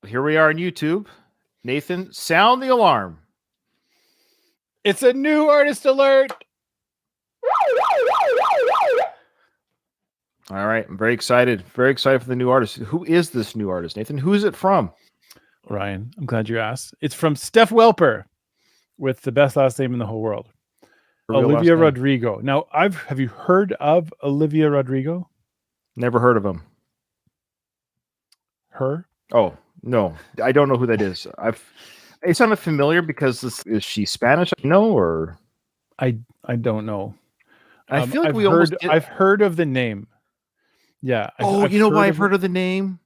Here we are on YouTube. Nathan, sound the alarm. It's a new artist alert. All right. I'm very excited. Very excited for the new artist. Who is this new artist, Nathan? Who is it from? Ryan, I'm glad you asked. It's from Steph Welper with the best last name in the whole world. Olivia Rodrigo. Now, have you heard of Olivia Rodrigo? Never heard of him. Her? Oh, no. I don't know who that is. It sounded familiar because is she Spanish? No, or I don't know. I feel like I've heard of the name. Yeah. I've you know why I've heard of the name?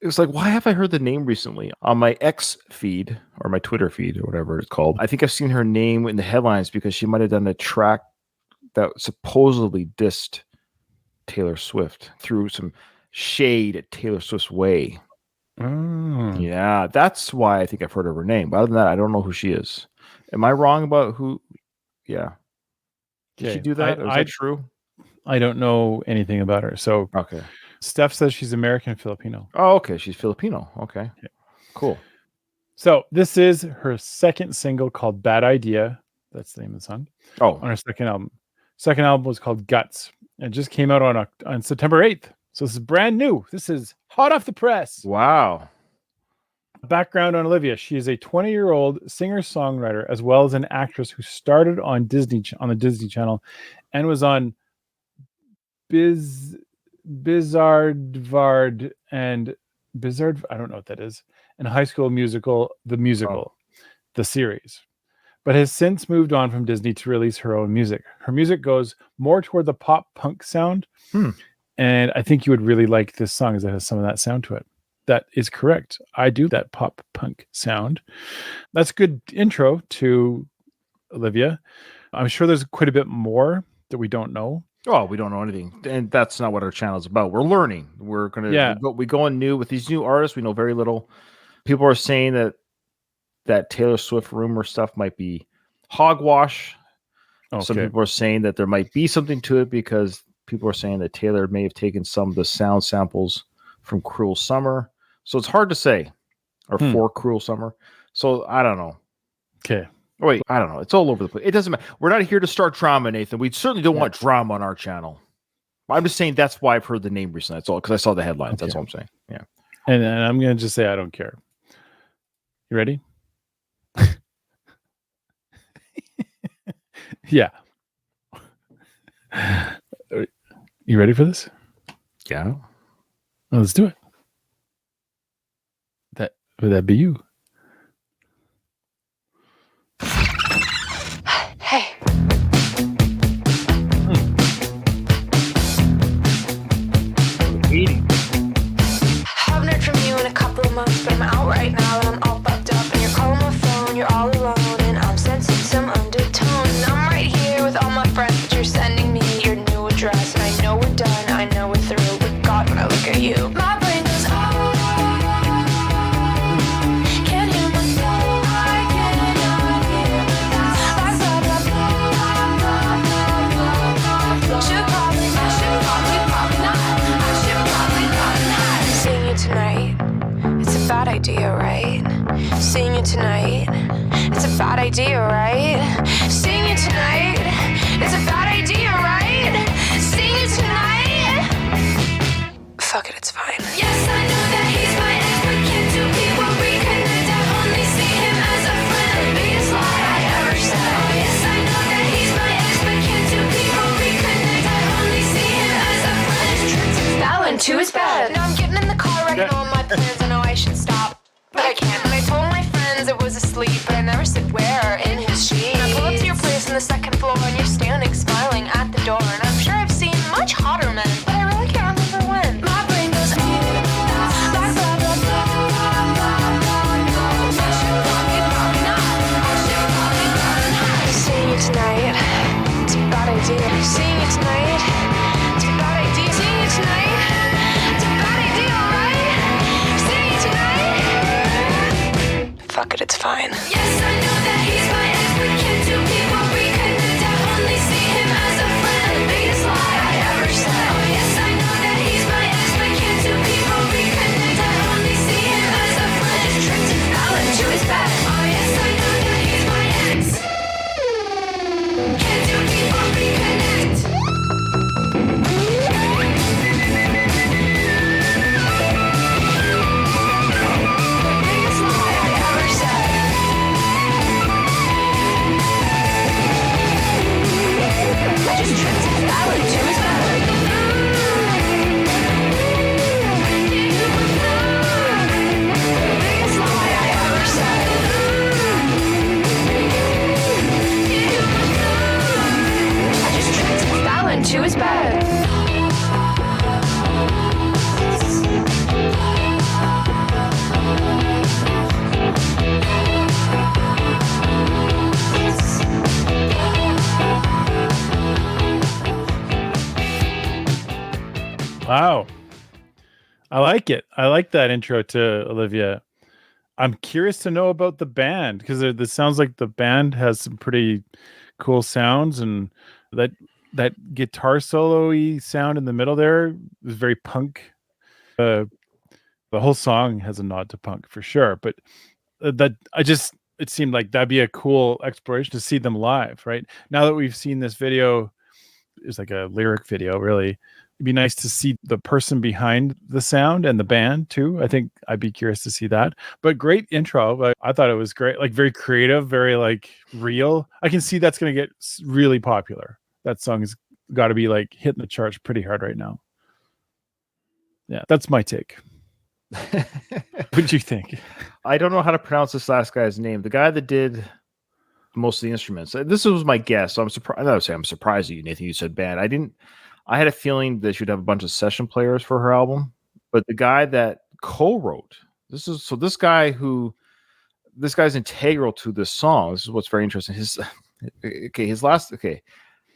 It was like, why have I heard the name recently? On my X feed or my Twitter feed or whatever it's called. I think I've seen her name in the headlines because she might have done a track that supposedly dissed Taylor Swift through some shade at Taylor Swift's way. Mm. Yeah, that's why I think I've heard of her name. But other than that, I don't know who she is. Am I wrong about who? Yeah. Did she do that? Is that true? I don't know anything about her. So okay. Steph says she's American Filipino. Oh, okay. She's Filipino. Okay. Yeah. Cool. So this is her second single called Bad Idea. That's the name of the song. Oh. On her second album. Second album was called Guts. It just came out on September 8th. So this is brand new. This is hot off the press. Wow. Background on Olivia. She is a 20-year-old singer-songwriter as well as an actress who started on the Disney Channel and was on Bizarre and Bizarre, I don't know what that is, and High School Musical, the series, but has since moved on from Disney to release her own music. Her music goes more toward the pop punk sound, and I think you would really like this song as it has some of that sound to it. That is correct. I do that pop punk sound. That's a good intro to Olivia. I'm sure there's quite a bit more that we don't know. Oh, we don't know anything, and that's not what our channel is about. We're learning. We're gonna we go in new with these new artists. We know very little. People are saying that Taylor Swift rumor stuff might be hogwash. Okay. Some people are saying that there might be something to it because people are saying that Taylor may have taken some of the sound samples from Cruel Summer. So it's hard to say, or for Cruel Summer. So I don't know. Okay. Wait, I don't know. It's all over the place. It doesn't matter. We're not here to start drama, Nathan. We certainly don't want drama on our channel. I'm just saying that's why I've heard the name recently. That's all, because I saw the headlines. Okay. That's all I'm saying. Yeah. And I'm going to just say I don't care. You ready? Yeah. You ready for this? Yeah. Well, let's do it. Would that be you? Hey. Haven't heard from you in a couple of months, but I'm out right now and I'm all bugged up. And you're calling my phone, you're all alone, and I'm sensing some undertone. And I'm right here with all my friends, but you're sending me your new address. And I know we're done, I know we're through, but God, when I look at you, my brain goes, oh. Bad idea, right? Seeing you tonight, it's a bad idea, right? Seeing you tonight, it's a bad idea, right? Seeing you tonight, fuck it, it's fine. Yes, I know that he's my ex, but can't do we will reconnect? I only see him as a friend, the biggest lie I ever said. Oh yes, I know that he's my ex, but can't do we will reconnect? I only see him as a friend. That went to his bed. Now I'm getting in the car, writing all my plans. I know I should stop, but I can't. And I told my friends it was asleep, but I never said where. In his sheets. And I pull up to your place on the second floor, and you're standing smiling at the door. And I'm sure I've seen much hotter men, but I really can't remember when. My brain goes, oh, blah, blah, blah, blah. Seeing you tonight, it's a bad idea. Seeing you tonight, it's a bad idea. Seeing you tonight, it's a bad idea, right? Seeing you tonight, fuck it, it's fine. Yes, I know that he's my ex, but can't do people reconnect? I only see him as a friend, the biggest lie I ever said. Oh yes, I know that he's my ex, but can't do people reconnect? I only see I like it. I like that intro to Olivia. I'm curious to know about the band because this sounds like the band has some pretty cool sounds, and that guitar solo-y sound in the middle there is very punk. The whole song has a nod to punk for sure, but it seemed like that'd be a cool exploration to see them live. Right now that we've seen this video, it's like a lyric video, really. It'd be nice to see the person behind the sound and the band too. I think I'd be curious to see that. But great intro. I thought it was great, like very creative, very like real. I can see that's going to get really popular. That song has got to be like hitting the charts pretty hard right now. Yeah, that's my take. What do you think? I don't know how to pronounce this last guy's name. The guy that did most of the instruments. This was my guess. So I'm surprised. I'm surprised at you, Nathan. You said band. I had a feeling that she'd have a bunch of session players for her album, but the guy that co-wrote this guy's integral to this song. This is what's very interesting.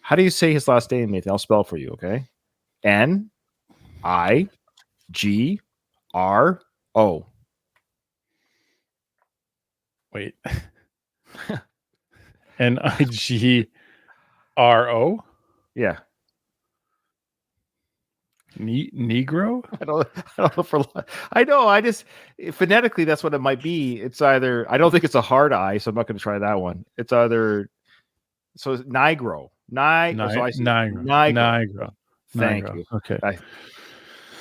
How do you say his last name, Nathan? I'll spell it for you. Okay, Nigro. Wait. Nigro? Yeah. Negro? I don't know. I know. I just phonetically, that's what it might be. It's either. I don't think it's a hard I, so I'm not going to try that one. It's either. So it's Nigro. Nigro. Thank you. Okay.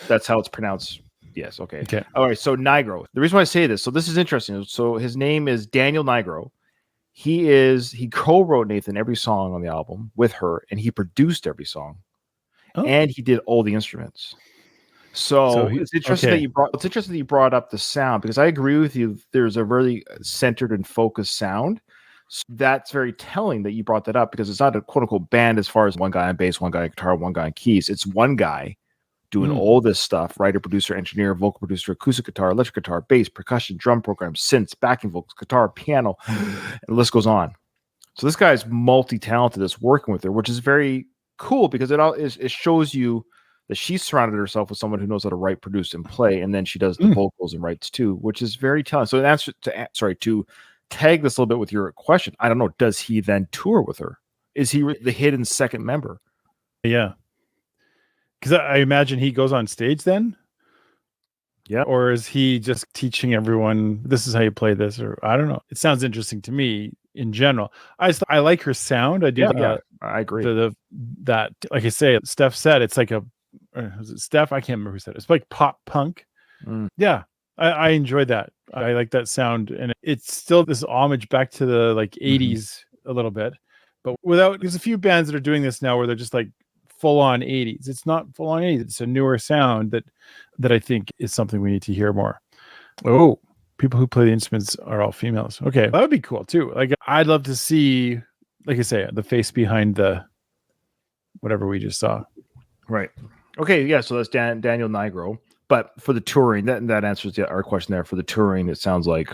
That's how it's pronounced. Yes. Okay. All right. So Nigro. The reason why I say this. So this is interesting. So his name is Daniel Nigro. He co-wrote, Nathan, every song on the album with her, and he produced every song. Oh. And he did all the instruments. So it's interesting that you brought up the sound, because I agree with you. There's a really centered and focused sound. So that's very telling that you brought that up, because it's not a quote unquote band as far as one guy on bass, one guy on guitar, one guy on keys. It's one guy doing all this stuff: writer, producer, engineer, vocal producer, acoustic guitar, electric guitar, bass, percussion, drum program, synths, backing vocals, guitar, piano, and the list goes on. So this guy is multi-talented that's working with her, which is very cool, because it shows you that she's surrounded herself with someone who knows how to write, produce, and play, and then she does the vocals and writes too, which is very telling. So in answer to tag this a little bit with your question, I don't know, does he then tour with her? Is he the hidden second member? Yeah, because I imagine he goes on stage then. Yeah, or is he just teaching everyone this is how you play this? Or I don't know. It sounds interesting to me in general. I like her sound. I do. Yeah, I agree. That, like I say, Steph said it's like was it Steph? I can't remember who said it. It's like pop punk. Yeah, I enjoy that. I like that sound, and it's still this homage back to the like 80s a little bit, but there's a few bands that are doing this now where they're just like full on 80s. It's not full on 80s. It's a newer sound that I think is something we need to hear more. Oh, people who play the instruments are all females. Okay, that would be cool too. Like, I'd love to see, like I say, the face behind the whatever we just saw. Right. Okay. Yeah. So that's Daniel Nigro. But for the touring, that answers our question there. For the touring, it sounds like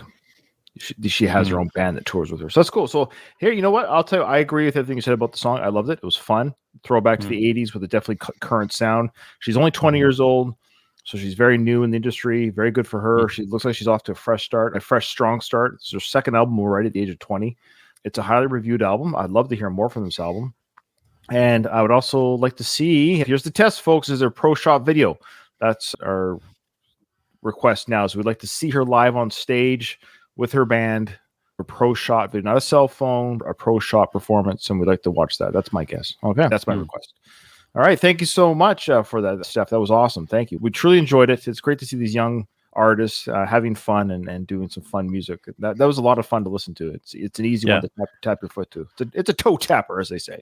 she has her own band that tours with her. So that's cool. So here, you know what? I'll tell you, I agree with everything you said about the song. I loved it. It was fun. Throwback to the 80s with a definitely current sound. She's only 20 years old, so she's very new in the industry. Very good for her. She looks like she's off to a fresh, strong start. It's her second album already at the age of 20. It's a highly reviewed album. I'd love to hear more from this album. And I would also like to see, here's the test, folks, is their pro shot video. That's our request now. So we'd like to see her live on stage with her band, a pro shot video, not a cell phone, a pro shot performance, and we'd like to watch that. That's my guess. Okay, that's my request. All right, thank you so much for that, Steph. That was awesome. Thank you. We truly enjoyed it. It's great to see these young artists having fun and doing some fun music. That was a lot of fun to listen to. It's an easy one to tap your foot to. It's a toe tapper, as they say.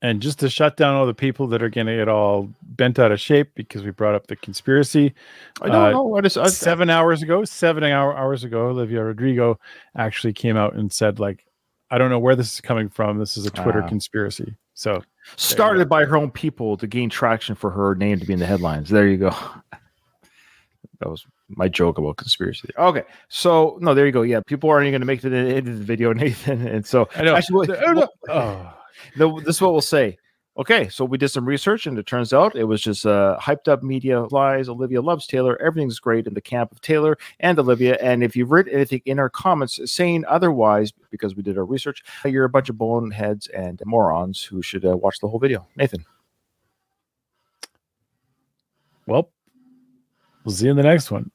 And just to shut down all the people that are going to get all bent out of shape because we brought up the conspiracy. No. 7 hours ago, Olivia Rodrigo actually came out and said, like, I don't know where this is coming from. This is a Twitter conspiracy. So started by her own people to gain traction for her name to be in the headlines. There you go. That was my joke about conspiracy. Okay. So, no, there you go. Yeah. People aren't even going to make it into the video, Nathan. And so, I know. Actually, this is what we'll say. Okay, so we did some research, and it turns out it was just hyped up media lies. Olivia loves Taylor. Everything's great in the camp of Taylor and Olivia. And if you've written anything in our comments saying otherwise, because we did our research, you're a bunch of boneheads and morons who should watch the whole video. Nathan. Well, we'll see you in the next one.